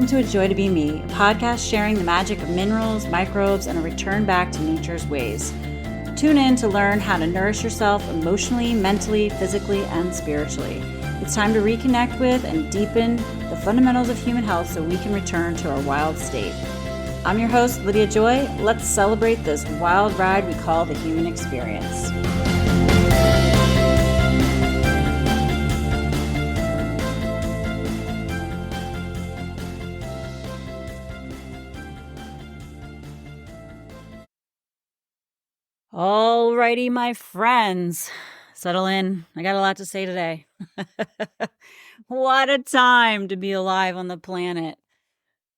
welcome to A Joy to Be Me, a podcast sharing the magic of minerals, microbes, and a return back to nature's ways. Tune in to learn how to nourish yourself emotionally, mentally, physically, and spiritually. It's time to reconnect with and deepen the fundamentals of human health so we can return to our wild state. I'm your host, Lydia Joy. Let's celebrate this wild ride we call the human experience. Alrighty, my friends, settle in. I got a lot to say today. What a time to be alive on the planet.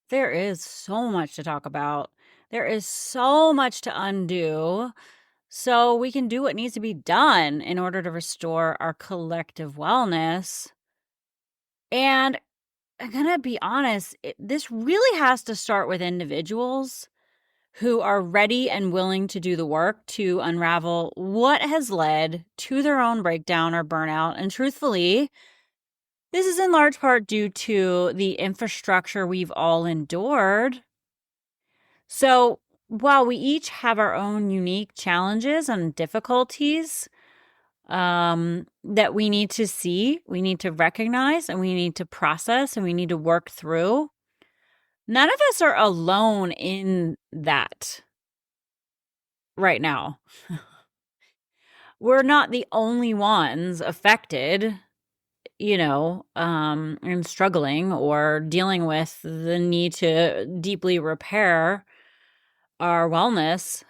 There is so much to talk about. There is so much to undo, so we can do what needs to be done in order to restore our collective wellness. And I'm going to be honest, this really has to start with individuals who are ready and willing to do the work to unravel what has led to their own breakdown or burnout. And truthfully, this is in large part due to the infrastructure we've all endured. So while we each have our own unique challenges and difficulties that we need to see, we need to recognize, and we need to process, and we need to work through, none of us are alone in that right now. We're not the only ones affected, and struggling or dealing with the need to deeply repair our wellness.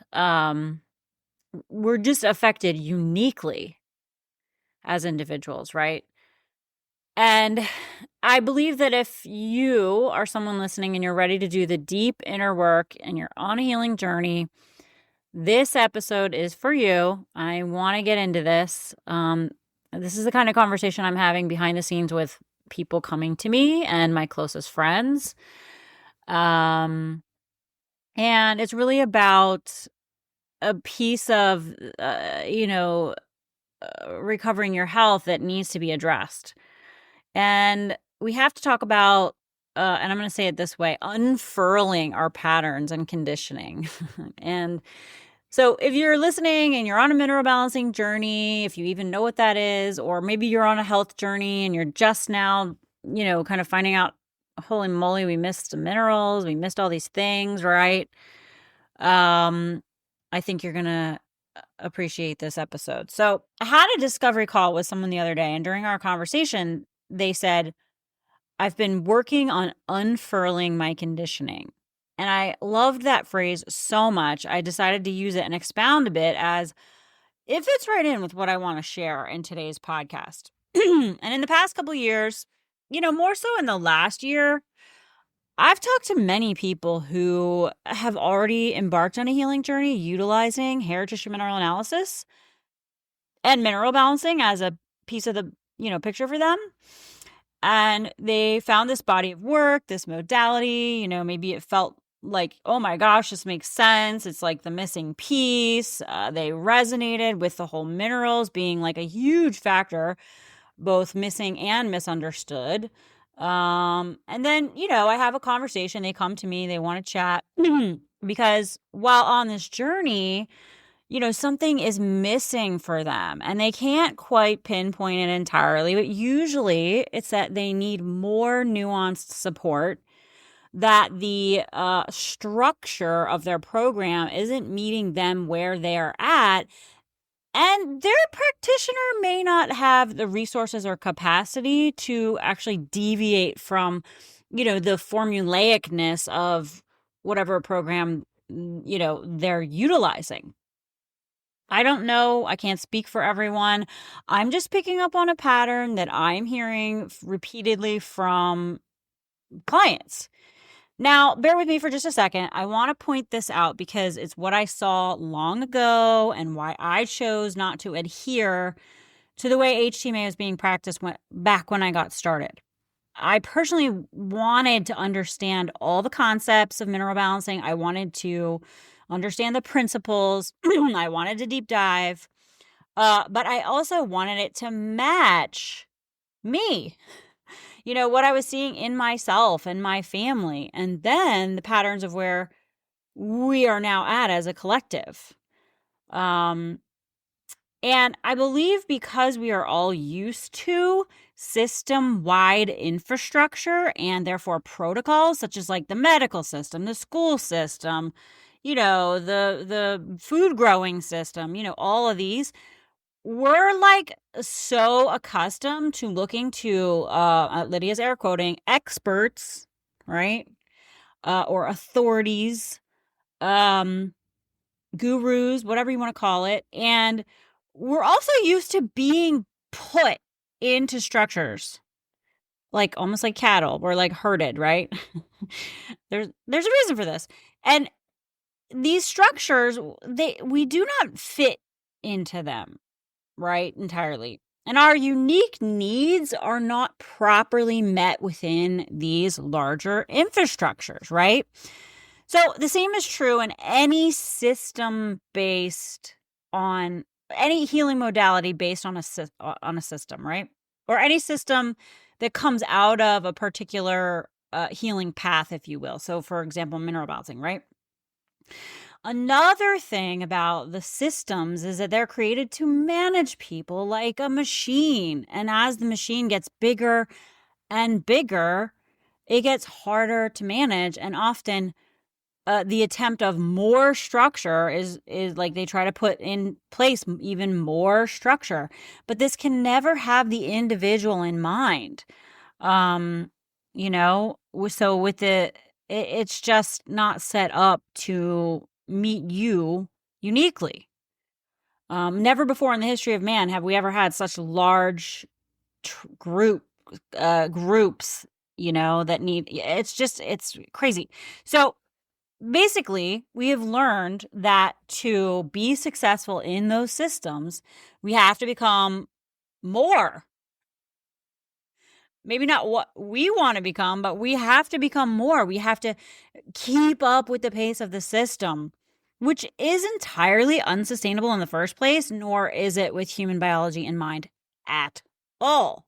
We're just affected uniquely as individuals, right? And I believe that if you are someone listening and you're ready to do the deep inner work and you're on a healing journey, this episode is for you. I want to get into this. This is the kind of conversation I'm having behind the scenes with people coming to me and my closest friends. And it's really about a piece of, recovering your health that needs to be addressed. And we have to talk about, and I'm going to say it this way, unfurling our patterns and conditioning. And so if you're listening and you're on a mineral balancing journey, if you even know what that is, or maybe you're on a health journey and you're just now, kind of finding out, holy moly, we missed the minerals, we missed all these things, right? I think you're going to appreciate this episode. So I had a discovery call with someone the other day, and during our conversation, they said, I've been working on unfurling my conditioning. And I loved that phrase so much, I decided to use it and expound a bit as it fits right in with what I want to share in today's podcast. And in the past couple of years, more so in the last year, I've talked to many people who have already embarked on a healing journey utilizing hair tissue mineral analysis and mineral balancing as a piece of the picture for them. And they found this body of work, this modality, maybe it felt like, oh my gosh, this makes sense. It's like the missing piece. They resonated with the whole minerals being like a huge factor, both missing and misunderstood. And then, I have a conversation. They come to me, they want to chat because while on this journey, something is missing for them and they can't quite pinpoint it entirely, but usually it's that they need more nuanced support, that the structure of their program isn't meeting them where they're at, and their practitioner may not have the resources or capacity to actually deviate from, the formulaicness of whatever program, they're utilizing. I don't know. I can't speak for everyone. I'm just picking up on a pattern that I'm hearing repeatedly from clients. Now, bear with me for just a second. I want to point this out because it's what I saw long ago and why I chose not to adhere to the way HTMA was being practiced back when I got started. I personally wanted to understand all the concepts of mineral balancing. I wanted to understand the principles. I wanted to deep dive, but I also wanted it to match me. what I was seeing in myself and my family, and then the patterns of where we are now at as a collective. And I believe because we are all used to system-wide infrastructure and therefore protocols, such as like the medical system, the school system, the food growing system, all of these, we're like so accustomed to looking to, Lydia's air quoting, experts, right? Or authorities, gurus, whatever you want to call it. And we're also used to being put into structures, like almost like cattle. We're like herded, right? There's a reason for this. And these structures, we do not fit into them, right, entirely. And our unique needs are not properly met within these larger infrastructures, right? So the same is true in any system based on any healing modality based on a system, right? Or any system that comes out of a particular healing path, if you will. So, for example, mineral balancing, right? Another thing about the systems is that they're created to manage people like a machine. And as the machine gets bigger and bigger, it gets harder to manage. And often the attempt of more structure is like they try to put in place even more structure. But this can never have the individual in mind. So with it's just not set up to meet you uniquely. Never before in the history of man have we ever had such large groups, that need, it's crazy. So basically, we have learned that to be successful in those systems, we have to become more. Maybe not what we want to become, but we have to become more. We have to keep up with the pace of the system, which is entirely unsustainable in the first place, nor is it with human biology in mind at all.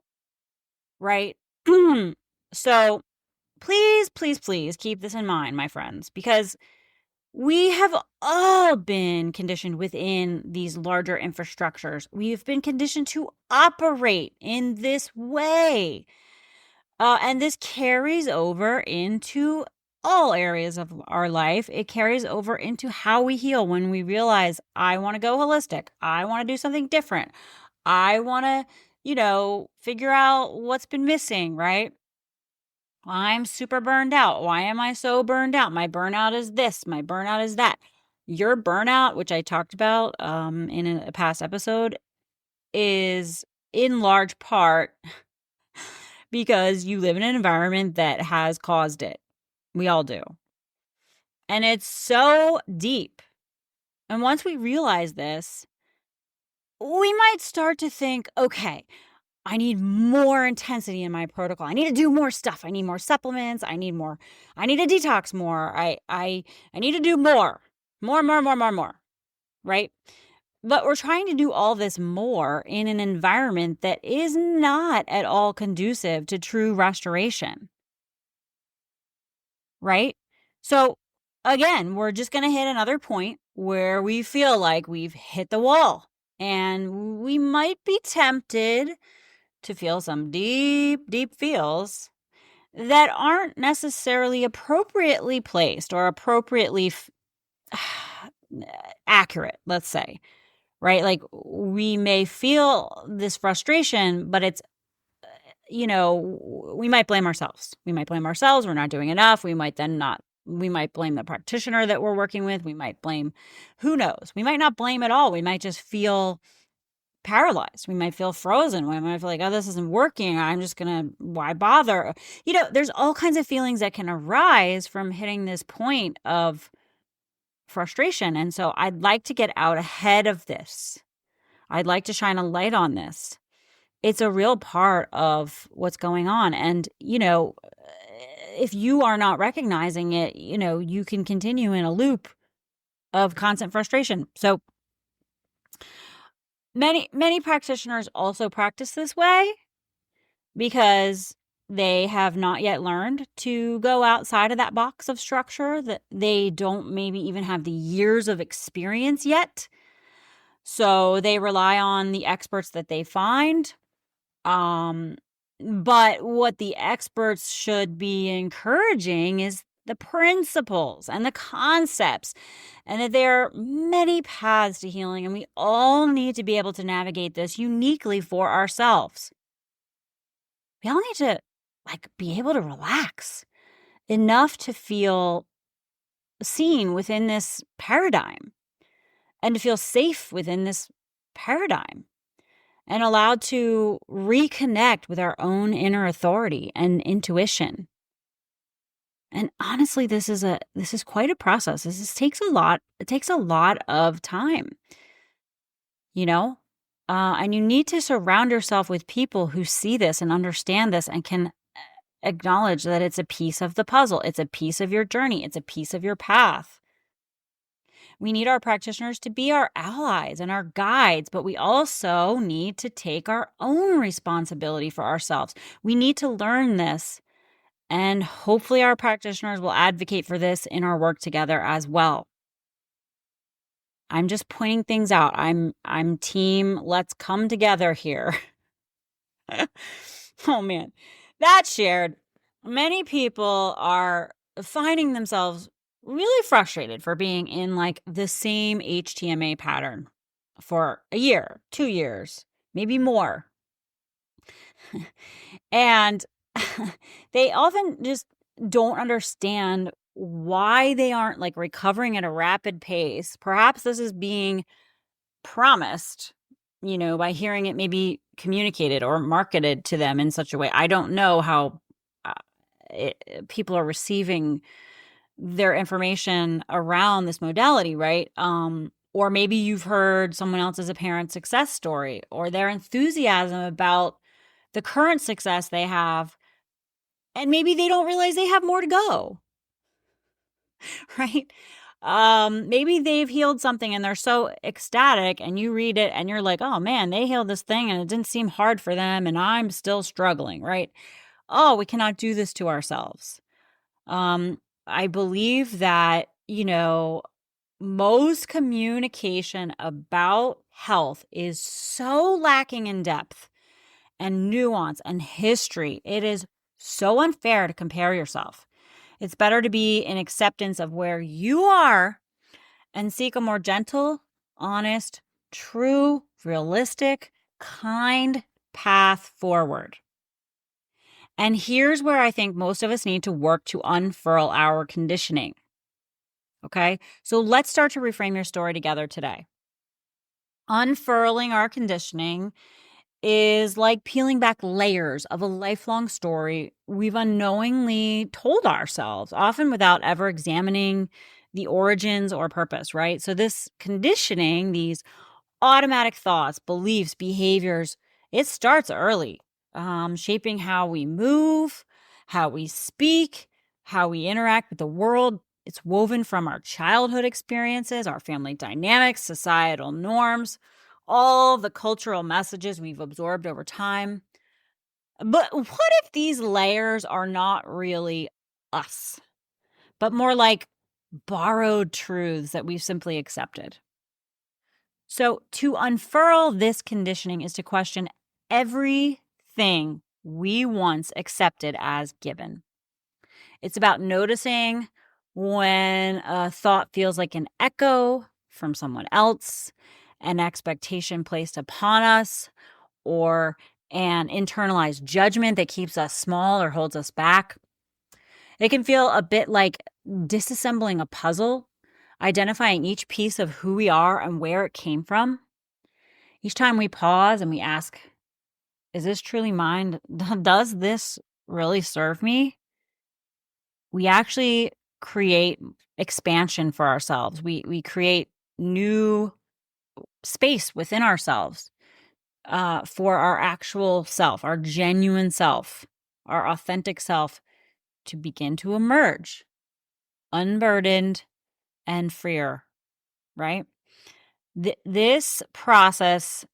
Right? So please, please, please keep this in mind, my friends, because we have all been conditioned within these larger infrastructures. We've been conditioned to operate in this way. And this carries over into all areas of our life. It carries over into how we heal when we realize, I want to go holistic. I want to do something different. I want to, figure out what's been missing, right? I'm super burned out. Why am I so burned out? My burnout is this. My burnout is that. Your burnout, which I talked about in a past episode, is in large part because you live in an environment that has caused it. We all do. And it's so deep. And once we realize this, we might start to think, okay, I need more intensity in my protocol. I need to do more stuff. I need more supplements. I need to detox more. I need to do more, right? But we're trying to do all this more in an environment that is not at all conducive to true restoration, right? So again, we're just going to hit another point where we feel like we've hit the wall, and we might be tempted to feel some deep, deep feels that aren't necessarily appropriately placed or appropriately accurate, let's say, right? Like we may feel this frustration, but it's, we might blame ourselves. We might blame ourselves. We're not doing enough. We might blame the practitioner that we're working with. We might blame, who knows? We might not blame at all. We might just feel paralyzed. We might feel frozen. We might feel like, oh, this isn't working. Why bother? There's all kinds of feelings that can arise from hitting this point of frustration. And so I'd like to get out ahead of this. I'd like to shine a light on this. It's a real part of what's going on. And, if you are not recognizing it, you can continue in a loop of constant frustration. So many practitioners also practice this way because they have not yet learned to go outside of that box of structure, that they don't maybe even have the years of experience yet. So they rely on the experts that they find. But what the experts should be encouraging is the principles and the concepts, and that there are many paths to healing, and we all need to be able to navigate this uniquely for ourselves. We all need to be able to relax enough to feel seen within this paradigm, and to feel safe within this paradigm, and allowed to reconnect with our own inner authority and intuition. And honestly, this is quite a process. It takes a lot of time, you know? And you need to surround yourself with people who see this and understand this and can acknowledge that it's a piece of the puzzle. It's a piece of your journey. It's a piece of your path. We need our practitioners to be our allies and our guides, but we also need to take our own responsibility for ourselves. We need to learn this, and hopefully our practitioners will advocate for this in our work together as well. I'm just pointing things out. I'm team, let's come together here. Oh man, that shared. Many people are finding themselves really frustrated for being in the same HTMA pattern for a year, 2 years, maybe more. And they often just don't understand why they aren't recovering at a rapid pace. Perhaps this is being promised, by hearing it maybe communicated or marketed to them in such a way. I don't know how people are receiving their information around this modality, right? Or maybe you've heard someone else's apparent success story, or their enthusiasm about the current success they have, and maybe they don't realize they have more to go, right? Maybe they've healed something and they're so ecstatic, and you read it and you're like, oh man, they healed this thing and it didn't seem hard for them, and I'm still struggling, right? Oh, we cannot do this to ourselves. I believe that, most communication about health is so lacking in depth and nuance and history. It is so unfair to compare yourself. It's better to be in acceptance of where you are and seek a more gentle, honest, true, realistic, kind path forward. And here's where I think most of us need to work to unfurl our conditioning. Okay? So let's start to reframe your story together today. Unfurling our conditioning is like peeling back layers of a lifelong story we've unknowingly told ourselves, often without ever examining the origins or purpose, right? So this conditioning, these automatic thoughts, beliefs, behaviors, it starts early, shaping how we move, how we speak, how we interact with the world. It's woven from our childhood experiences, our family dynamics, societal norms, all the cultural messages we've absorbed over time. But what if these layers are not really us, but more like borrowed truths that we've simply accepted? So to unfurl this conditioning is to question everything we once accepted as given. It's about noticing when a thought feels like an echo from someone else, an expectation placed upon us, or an internalized judgment that keeps us small or holds us back. It can feel a bit like disassembling a puzzle, identifying each piece of who we are and where it came from. Each time we pause and we ask, is this truly mine? Does this really serve me? We actually create expansion for ourselves. We create new space within ourselves for our actual self, our genuine self, our authentic self to begin to emerge, unburdened and freer, right? This process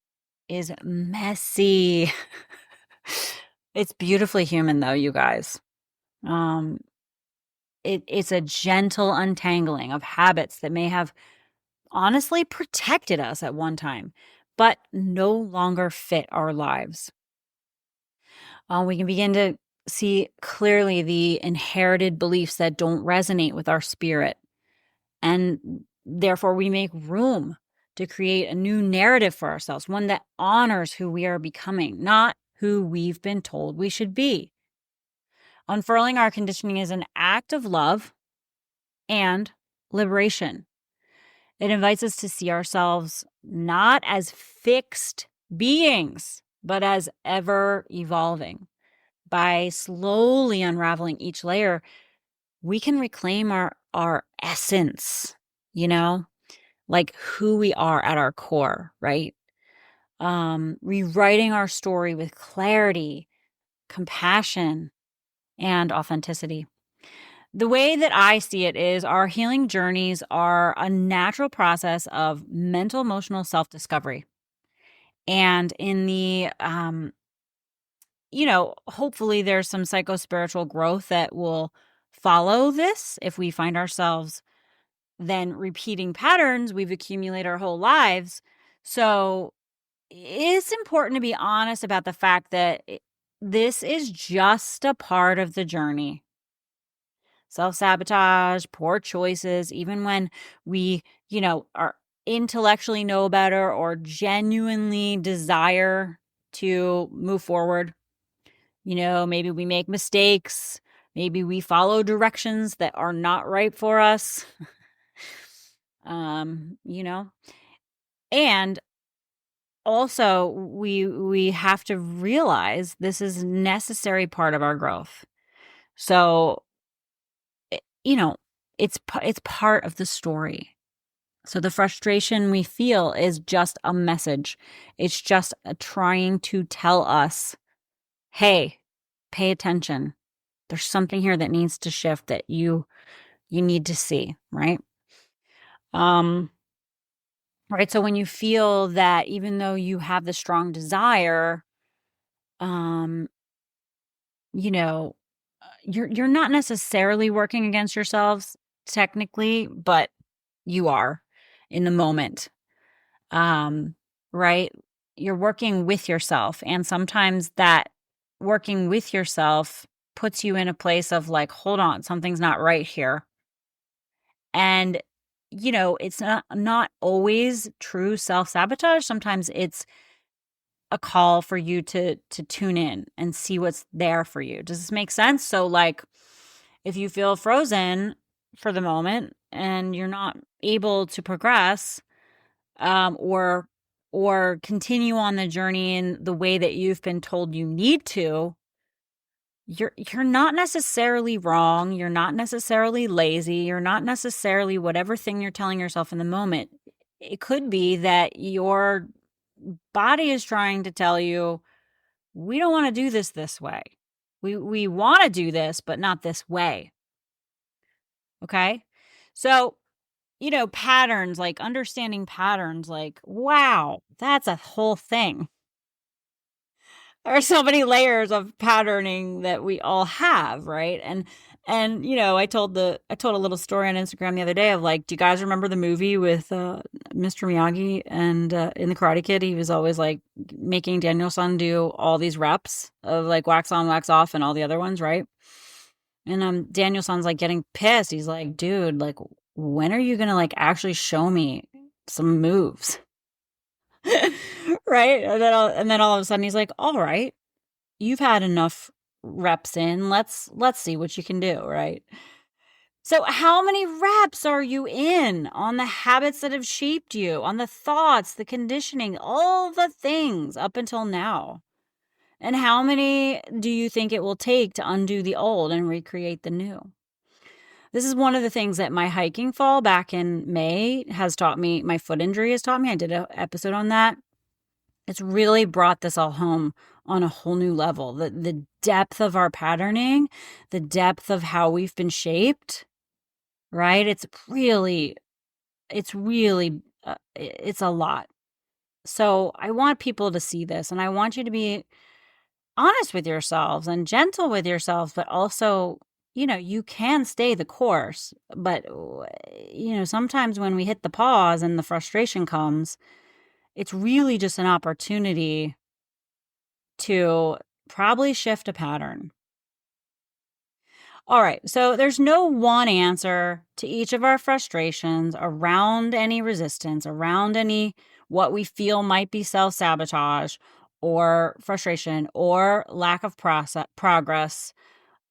is messy. It's beautifully human, though, you guys. Um, it's a gentle untangling of habits that may have honestly protected us at one time, but no longer fit our lives. We can begin to see clearly the inherited beliefs that don't resonate with our spirit. And therefore, we make room to create a new narrative for ourselves, one that honors who we are becoming, not who we've been told we should be. Unfurling our conditioning is an act of love and liberation. It invites us to see ourselves not as fixed beings, but as ever evolving. By slowly unraveling each layer, we can reclaim our essence, you know, like who we are at our core, right? Rewriting our story with clarity, compassion, and authenticity. The way that I see it is our healing journeys are a natural process of mental, emotional self-discovery. And in the, hopefully there's some psycho-spiritual growth that will follow this if we find ourselves then repeating patterns we've accumulated our whole lives. So it's important to be honest about the fact that this is just a part of the journey. Self-sabotage, poor choices, even when we, are intellectually know better or genuinely desire to move forward. Maybe we make mistakes. Maybe we follow directions that are not right for us. And also we have to realize this is a necessary part of our growth. So, it's part of the story. So the frustration we feel is just a message. It's just trying to tell us, hey, pay attention. There's something here that needs to shift that you need to see, right? Right. So when you feel that even though you have the strong desire, um, you know, you're not necessarily working against yourselves technically, but you are in the moment. Right? You're working with yourself, and sometimes that working with yourself puts you in a place of like, hold on, something's not right here. And it's not always true self-sabotage. Sometimes it's a call for you to tune in and see what's there for you. Does this make sense? So like if you feel frozen for the moment and you're not able to progress, or continue on the journey in the way that you've been told you need to, you're not necessarily wrong. You're not necessarily lazy. You're not necessarily whatever thing you're telling yourself in the moment. It could be that your body is trying to tell you, we don't want to do this way. We want to do this, but not this way. Okay? So, patterns, like understanding patterns, like, wow, that's a whole thing. There are so many layers of patterning that we all have, right? And I told a little story on Instagram the other day of like, do you guys remember the movie with Mr. Miyagi and in the Karate Kid, he was always like making Daniel-san do all these reps of like wax on, wax off, and all the other ones, right? And Daniel-san's like getting pissed. He's like, dude, like, when are you gonna like actually show me some moves? Right? And then all of a sudden he's like, all right, you've had enough reps in. Let's see what you can do, right? So how many reps are you in on the habits that have shaped you, on the thoughts, the conditioning, all the things up until now? And how many do you think it will take to undo the old and recreate the new? This is one of the things that my hiking fall back in May has taught me. My foot injury has taught me. I did an episode on that. It's really brought this all home on a whole new level. The depth of our patterning, the depth of how we've been shaped, right? It's a lot. So I want people to see this, and I want you to be honest with yourselves and gentle with yourselves, but also, you can stay the course. But, sometimes when we hit the pause and the frustration comes, it's really just an opportunity to probably shift a pattern. All right, so there's no one answer to each of our frustrations around any resistance, around any what we feel might be self-sabotage or frustration or lack of progress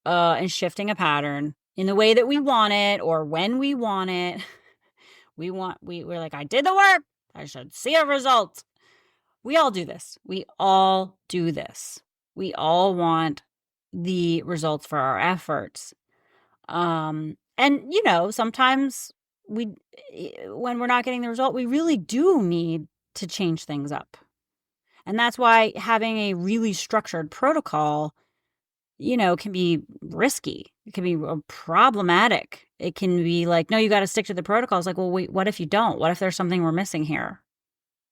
in shifting a pattern in the way that we want it or when we want it. We're like, I did the work. I should see a result. We all do this. We all do this. We all want the results for our efforts. And sometimes when we're not getting the result, we really do need to change things up. And that's why having a really structured protocol, can be risky. It can be problematic. It can be like, no, you got to stick to the protocol. It's like, well, wait, what if you don't? What if there's something we're missing here?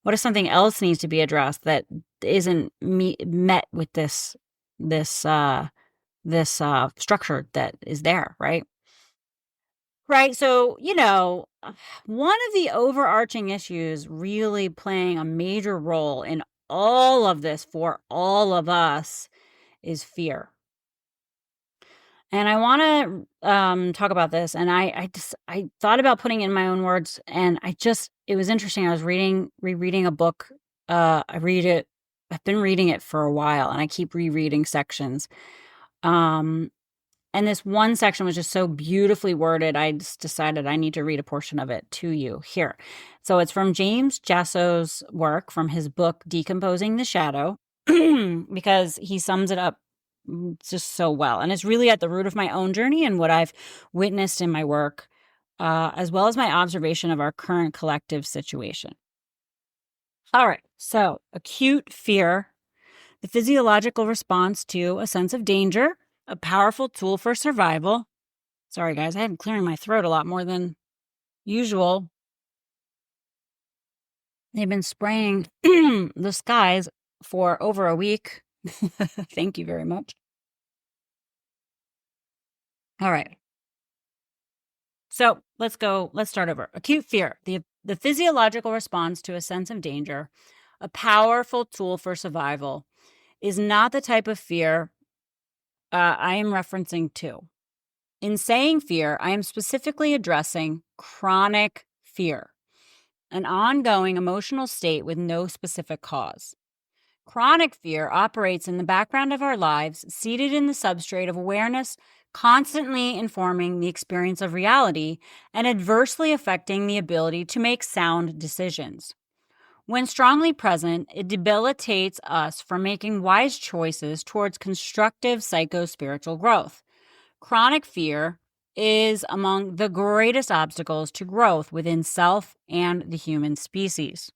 What if something else needs to be addressed that isn't met with this structure that is there, right? Right. So, one of the overarching issues really playing a major role in all of this for all of us is fear. And I want to talk about this. And I thought about putting it in my own words. And it was interesting. I was rereading a book. I've been reading it for a while, and I keep rereading sections. And this one section was just so beautifully worded, I just decided I need to read a portion of it to you here. So it's from James Jasso's work from his book, Decomposing the Shadow, because he sums it up just so well. And it's really at the root of my own journey and what I've witnessed in my work, as well as my observation of our current collective situation. All right, so acute fear, the physiological response to a sense of danger, a powerful tool for survival. Sorry, guys, I had clearing my throat a lot more than usual. They've been spraying the skies for over a week. Thank you very much. All right. So let's start over. Acute fear, the physiological response to a sense of danger, a powerful tool for survival, is not the type of fear I am referencing to. In saying fear, I am specifically addressing chronic fear, an ongoing emotional state with no specific cause. Chronic fear operates in the background of our lives, seated in the substrate of awareness, constantly informing the experience of reality and adversely affecting the ability to make sound decisions. When strongly present, it debilitates us from making wise choices towards constructive psycho-spiritual growth. Chronic fear is among the greatest obstacles to growth within self and the human species.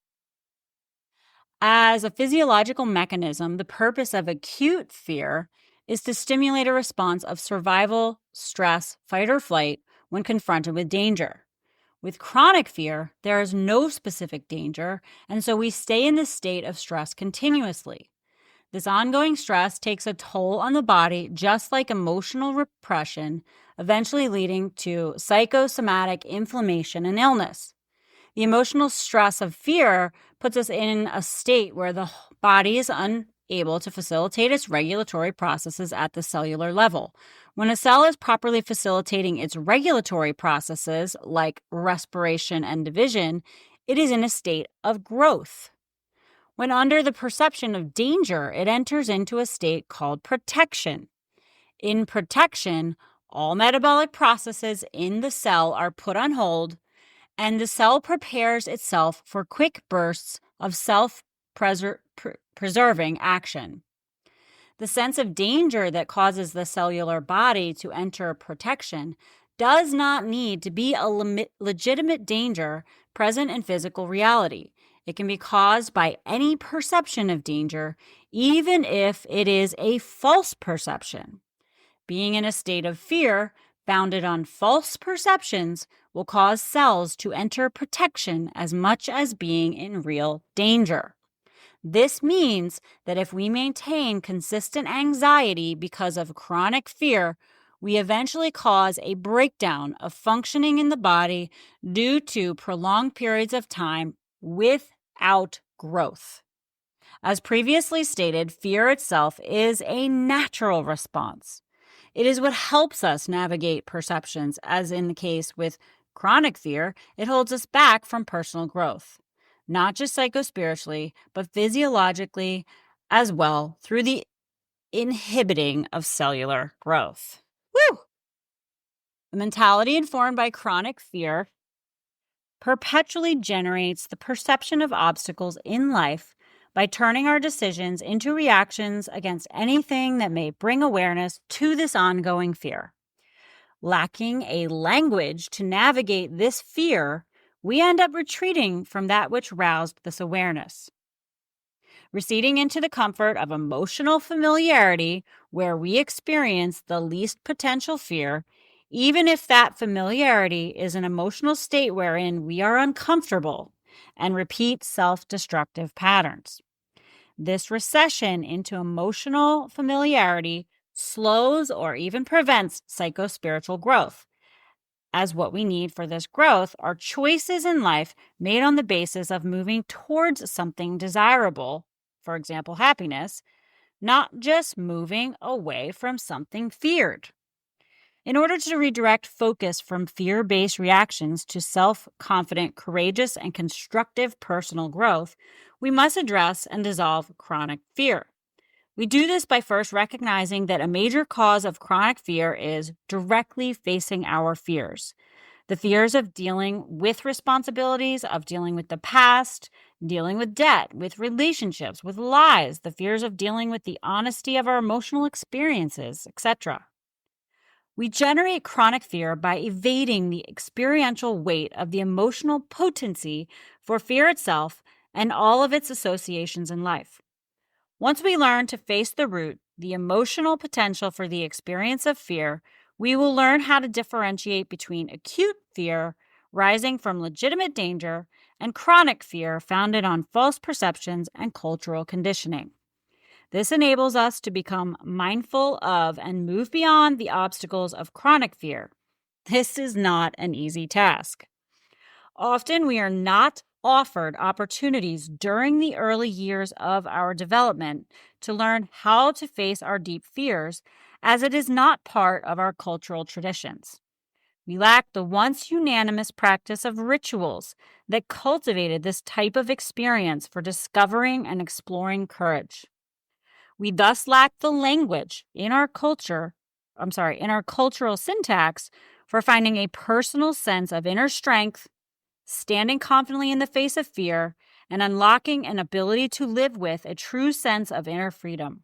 As a physiological mechanism, the purpose of acute fear is to stimulate a response of survival, stress, fight or flight when confronted with danger. With chronic fear, there is no specific danger, and so we stay in this state of stress continuously. This ongoing stress takes a toll on the body, just like emotional repression, eventually leading to psychosomatic inflammation and illness. The emotional stress of fear puts us in a state where the body is unable to facilitate its regulatory processes at the cellular level. When a cell is properly facilitating its regulatory processes, like respiration and division, it is in a state of growth. When under the perception of danger, it enters into a state called protection. In protection, all metabolic processes in the cell are put on hold, and the cell prepares itself for quick bursts of self-preserving action. The sense of danger that causes the cellular body to enter protection does not need to be a legitimate danger present in physical reality. It can be caused by any perception of danger, even if it is a false perception. Being in a state of fear founded on false perceptions will cause cells to enter protection as much as being in real danger. This means that if we maintain consistent anxiety because of chronic fear, we eventually cause a breakdown of functioning in the body due to prolonged periods of time without growth. As previously stated, fear itself is a natural response. It is what helps us navigate perceptions, as in the case with chronic fear, it holds us back from personal growth, not just psychospiritually, but physiologically as well through the inhibiting of cellular growth. Woo! The mentality informed by chronic fear perpetually generates the perception of obstacles in life by turning our decisions into reactions against anything that may bring awareness to this ongoing fear. Lacking a language to navigate this fear, we end up retreating from that which roused this awareness, receding into the comfort of emotional familiarity where we experience the least potential fear, even if that familiarity is an emotional state wherein we are uncomfortable, and repeat self-destructive patterns. This recession into emotional familiarity slows or even prevents psychospiritual growth, as what we need for this growth are choices in life made on the basis of moving towards something desirable, for example, happiness, not just moving away from something feared. In order to redirect focus from fear-based reactions to self-confident, courageous, and constructive personal growth, we must address and dissolve chronic fear. We do this by first recognizing that a major cause of chronic fear is directly facing our fears. The fears of dealing with responsibilities, of dealing with the past, dealing with debt, with relationships, with lies, the fears of dealing with the honesty of our emotional experiences, etc. We generate chronic fear by evading the experiential weight of the emotional potency for fear itself and all of its associations in life. Once we learn to face the root, the emotional potential for the experience of fear, we will learn how to differentiate between acute fear rising from legitimate danger and chronic fear founded on false perceptions and cultural conditioning. This enables us to become mindful of and move beyond the obstacles of chronic fear. This is not an easy task. Often we are not offered opportunities during the early years of our development to learn how to face our deep fears, as it is not part of our cultural traditions. We lack the once unanimous practice of rituals that cultivated this type of experience for discovering and exploring courage. We thus lack the language in our cultural syntax for finding a personal sense of inner strength, standing confidently in the face of fear, and unlocking an ability to live with a true sense of inner freedom.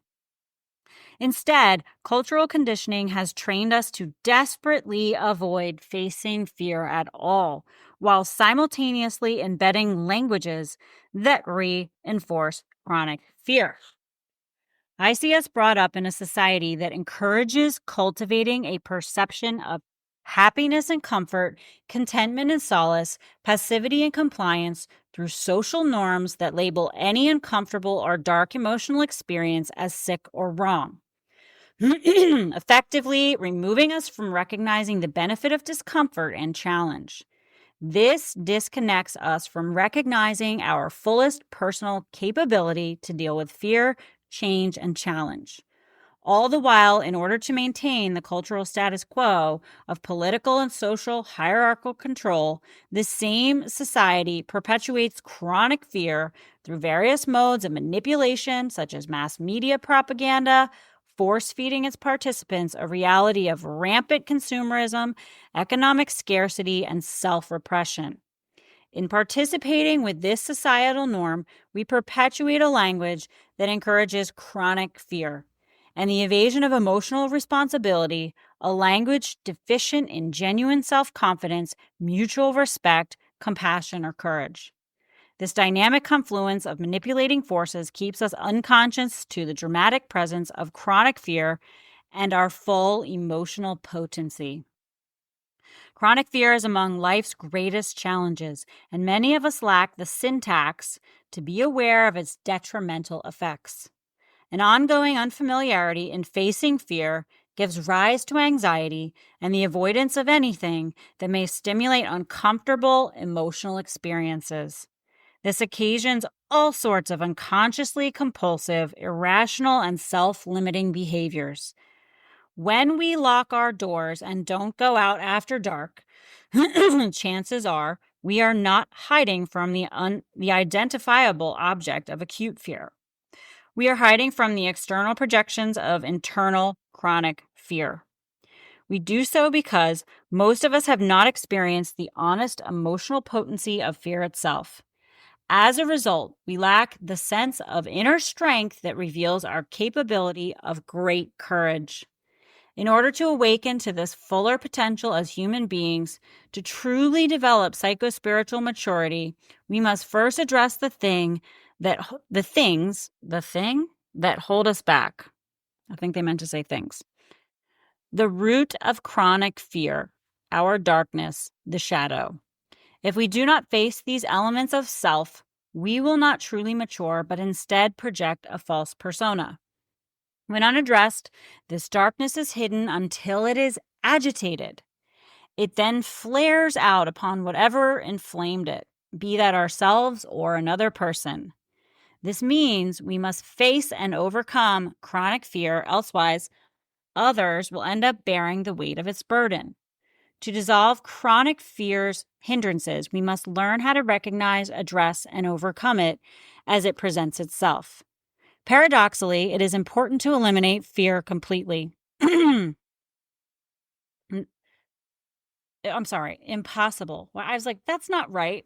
Instead, cultural conditioning has trained us to desperately avoid facing fear at all, while simultaneously embedding languages that reinforce chronic fear. I see us brought up in a society that encourages cultivating a perception of happiness and comfort, contentment and solace, passivity and compliance through social norms that label any uncomfortable or dark emotional experience as sick or wrong, effectively removing us from recognizing the benefit of discomfort and challenge. This disconnects us from recognizing our fullest personal capability to deal with fear, change, and challenge. All the while, in order to maintain the cultural status quo of political and social hierarchical control, the same society perpetuates chronic fear through various modes of manipulation, such as mass media propaganda, force-feeding its participants a reality of rampant consumerism, economic scarcity, and self-repression. In participating with this societal norm, we perpetuate a language that encourages chronic fear and the evasion of emotional responsibility, a language deficient in genuine self-confidence, mutual respect, compassion, or courage. This dynamic confluence of manipulating forces keeps us unconscious to the dramatic presence of chronic fear and our full emotional potency. Chronic fear is among life's greatest challenges, and many of us lack the syntax to be aware of its detrimental effects. An ongoing unfamiliarity in facing fear gives rise to anxiety and the avoidance of anything that may stimulate uncomfortable emotional experiences. This occasions all sorts of unconsciously compulsive, irrational, and self-limiting behaviors. When we lock our doors and don't go out after dark, chances are we are not hiding from the identifiable object of acute fear. We are hiding from the external projections of internal chronic fear. We do so because most of us have not experienced the honest emotional potency of fear itself. As a result, we lack the sense of inner strength that reveals our capability of great courage. In order to awaken to this fuller potential as human beings, to truly develop psychospiritual maturity, we must first address the thing that hold us back. I think they meant to say things. The root of chronic fear, our darkness, the shadow. If we do not face these elements of self, we will not truly mature, but instead project a false persona. When unaddressed, this darkness is hidden until it is agitated. It then flares out upon whatever inflamed it, be that ourselves or another person. This means we must face and overcome chronic fear, elsewise, others will end up bearing the weight of its burden. To dissolve chronic fear's hindrances, we must learn how to recognize, address, and overcome it as it presents itself. Paradoxically, it is important to eliminate fear completely. I'm sorry, impossible. Well, I was like, that's not right.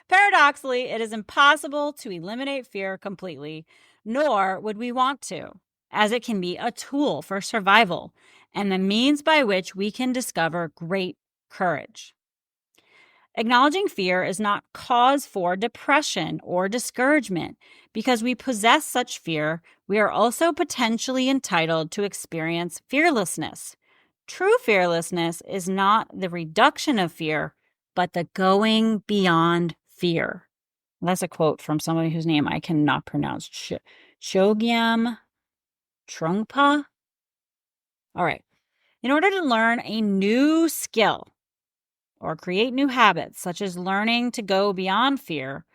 Paradoxically, it is impossible to eliminate fear completely, nor would we want to, as it can be a tool for survival and the means by which we can discover great courage. Acknowledging fear is not cause for depression or discouragement. Because we possess such fear, we are also potentially entitled to experience fearlessness. True fearlessness is not the reduction of fear, but the going beyond fear. That's a quote from somebody whose name I cannot pronounce. Chogyam Trungpa? All right. In order to learn a new skill or create new habits, such as learning to go beyond fear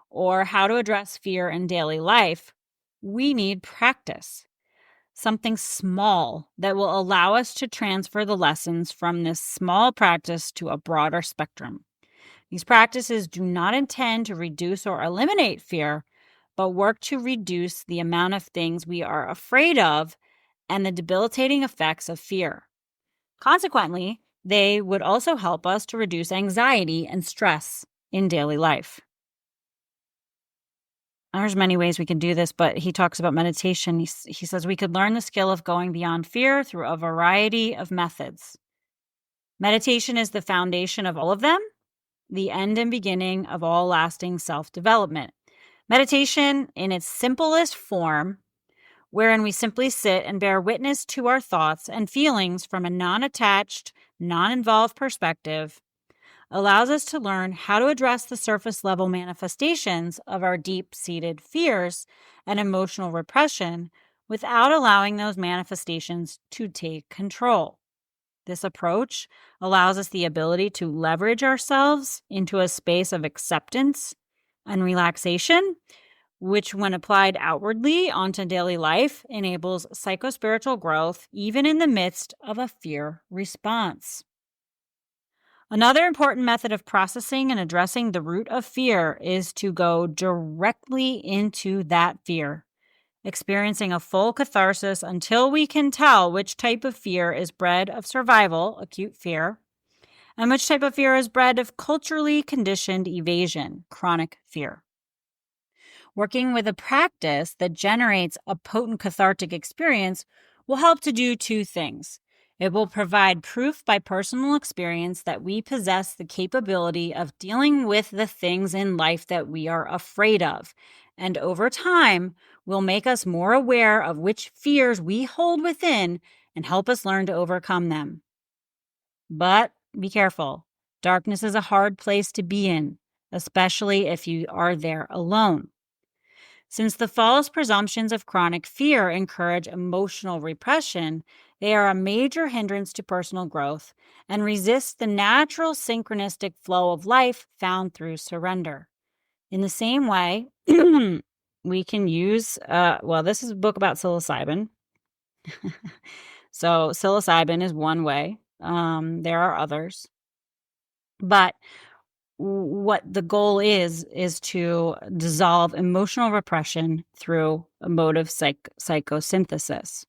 or how to address fear in daily life, we need practice. Something small that will allow us to transfer the lessons from this small practice to a broader spectrum. These practices do not intend to reduce or eliminate fear, but work to reduce the amount of things we are afraid of and the debilitating effects of fear. Consequently, they would also help us to reduce anxiety and stress in daily life. There's many ways we can do this, but he talks about meditation. He says we could learn the skill of going beyond fear through a variety of methods. Meditation is the foundation of all of them, the end and beginning of all lasting self-development. Meditation, in its simplest form, wherein we simply sit and bear witness to our thoughts and feelings from a non-attached, non-involved perspective, allows us to learn how to address the surface-level manifestations of our deep-seated fears and emotional repression without allowing those manifestations to take control. This approach allows us the ability to leverage ourselves into a space of acceptance and relaxation, which, when applied outwardly onto daily life, enables psychospiritual growth even in the midst of a fear response. Another important method of processing and addressing the root of fear is to go directly into that fear, experiencing a full catharsis until we can tell which type of fear is bred of survival, acute fear, and which type of fear is bred of culturally conditioned evasion, chronic fear. Working with a practice that generates a potent cathartic experience will help to do two things. It will provide proof by personal experience that we possess the capability of dealing with the things in life that we are afraid of, and over time will make us more aware of which fears we hold within and help us learn to overcome them. But Be careful. Darkness is a hard place to be in, especially if you are there alone. Since the false presumptions of chronic fear encourage emotional repression, they are a major hindrance to personal growth and resist the natural synchronistic flow of life found through surrender. In the same way, we can use, this is a book about psilocybin. So, psilocybin is one way. There are others. But what the goal is to dissolve emotional repression through emotive psychosynthesis.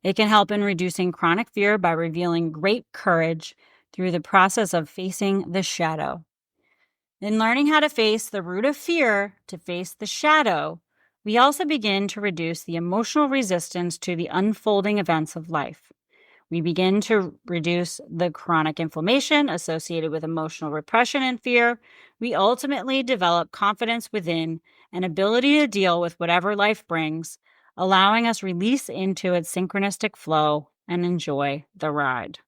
It can help in reducing chronic fear by revealing great courage through the process of facing the shadow. In learning how to face the root of fear, to face the shadow, we also begin to reduce the emotional resistance to the unfolding events of life. We begin to reduce the chronic inflammation associated with emotional repression and fear. We ultimately develop confidence within and ability to deal with whatever life brings, allowing us release into its synchronistic flow and enjoy the ride.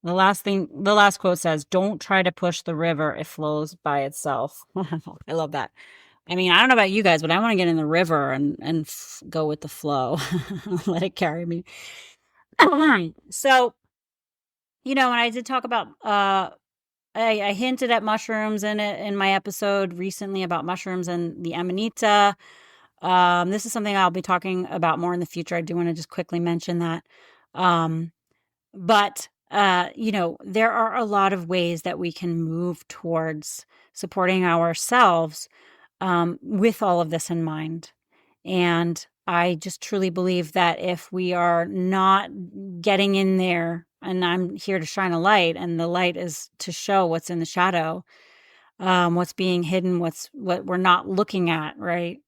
The last quote says, "Don't try to push the river, it flows by itself." I love that. I mean, I don't know about you guys, but I want to get in the river and go with the flow. Let it carry me. So, and I did talk about, I hinted at mushrooms in my episode recently about mushrooms and the amanita. This is something I'll be talking about more in the future. I do want to just quickly mention that. But there are a lot of ways that we can move towards supporting ourselves with all of this in mind. And I just truly believe that if we are not getting in there, and I'm here to shine a light, and the light is to show what's in the shadow, what's being hidden, what we're not looking at, right?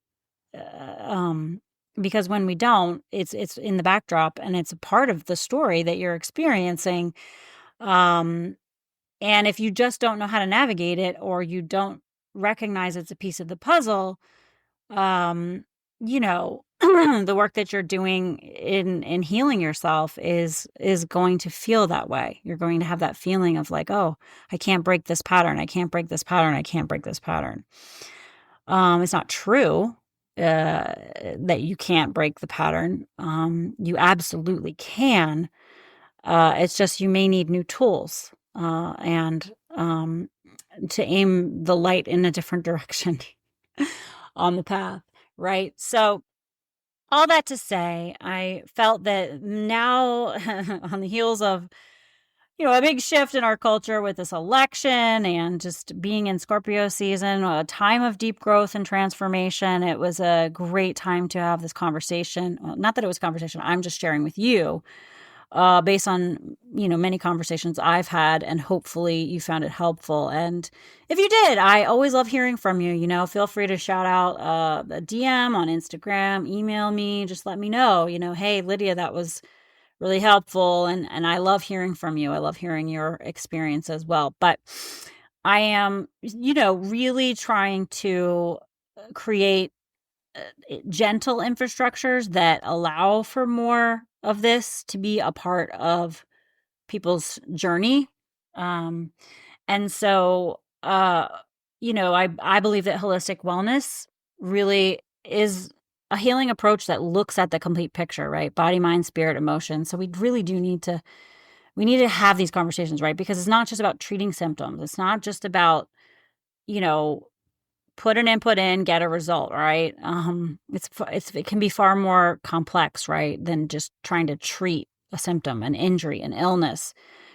Because when we don't, it's in the backdrop and it's a part of the story that you're experiencing. And if you just don't know how to navigate it, or you don't recognize it's a piece of the puzzle, the work that you're doing in healing yourself is going to feel that way. You're going to have that feeling of like, oh, I can't break this pattern. I can't break this pattern. I can't break this pattern. It's not true that you can't break the pattern. You absolutely can. It's just you may need new tools and to aim the light in a different direction on the path, right? So all that to say, I felt that now on the heels of, a big shift in our culture with this election and just being in Scorpio season, a time of deep growth and transformation, it was a great time to have this conversation. Well, not that it was a conversation, I'm just sharing with you based on, many conversations I've had, and hopefully you found it helpful. And if you did, I always love hearing from you. Feel free to shout out a DM on Instagram, email me, just let me know, hey, Lydia, that was really helpful. And I love hearing from you. I love hearing your experience as well. But I am, really trying to create gentle infrastructures that allow for more of this to be a part of people's journey. And so, I believe that holistic wellness really is a healing approach that looks at the complete picture, right? Body, mind, spirit, emotion. So we really do need to have these conversations, right? Because it's not just about treating symptoms. It's not just about, put an input in, get a result, right? It can be far more complex, right, than just trying to treat a symptom, an injury, an illness,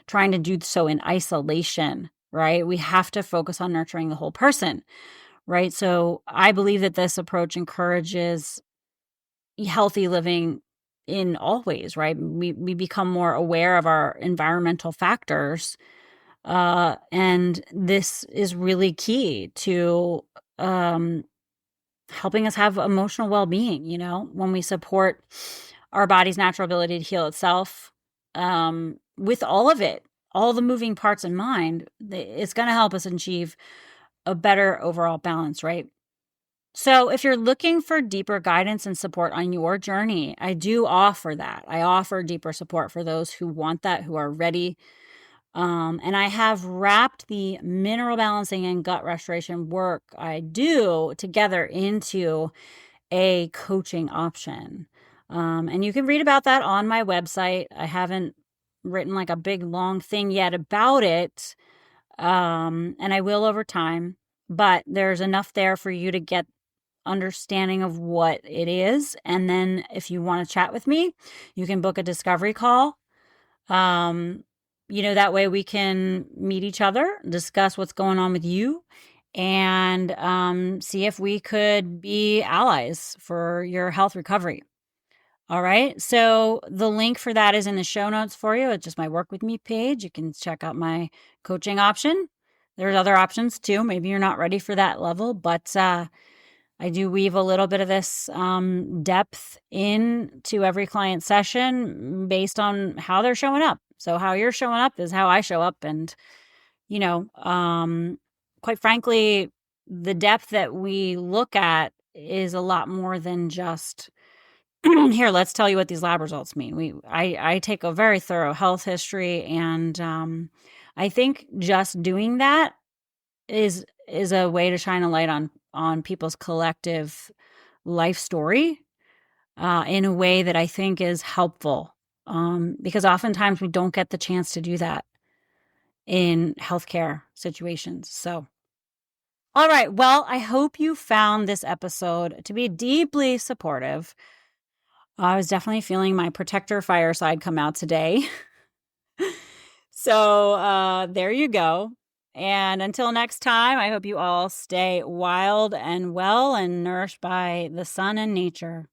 trying to do so in isolation, right? We have to focus on nurturing the whole person, right? So I believe that this approach encourages healthy living in all ways, right? We become more aware of our environmental factors, and this is really key to helping us have emotional well-being, when we support our body's natural ability to heal itself, with all of it, all the moving parts in mind, it's going to help us achieve a better overall balance, right? So if you're looking for deeper guidance and support on your journey, I do offer that. I offer deeper support for those who want that, who are ready And I have wrapped the mineral balancing and gut restoration work I do together into a coaching option. And you can read about that on my website. I haven't written like a big long thing yet about it. And I will over time, but there's enough there for you to get understanding of what it is. And then if you want to chat with me, you can book a discovery call. Um, that way we can meet each other, discuss what's going on with you, and see if we could be allies for your health recovery. All right. So the link for that is in the show notes for you. It's just my Work With Me page. You can check out my coaching option. There's other options too. Maybe you're not ready for that level, but I do weave a little bit of this depth into every client session based on how they're showing up. So how you're showing up is how I show up. And, quite frankly, the depth that we look at is a lot more than just, here, let's tell you what these lab results mean. I take a very thorough health history, and I think just doing that is a way to shine a light on people's collective life story in a way that I think is helpful, because oftentimes we don't get the chance to do that in healthcare situations. So, all right. Well, I hope you found this episode to be deeply supportive. I was definitely feeling my protector fireside come out today. So there you go. And until next time, I hope you all stay wild and well and nourished by the sun and nature.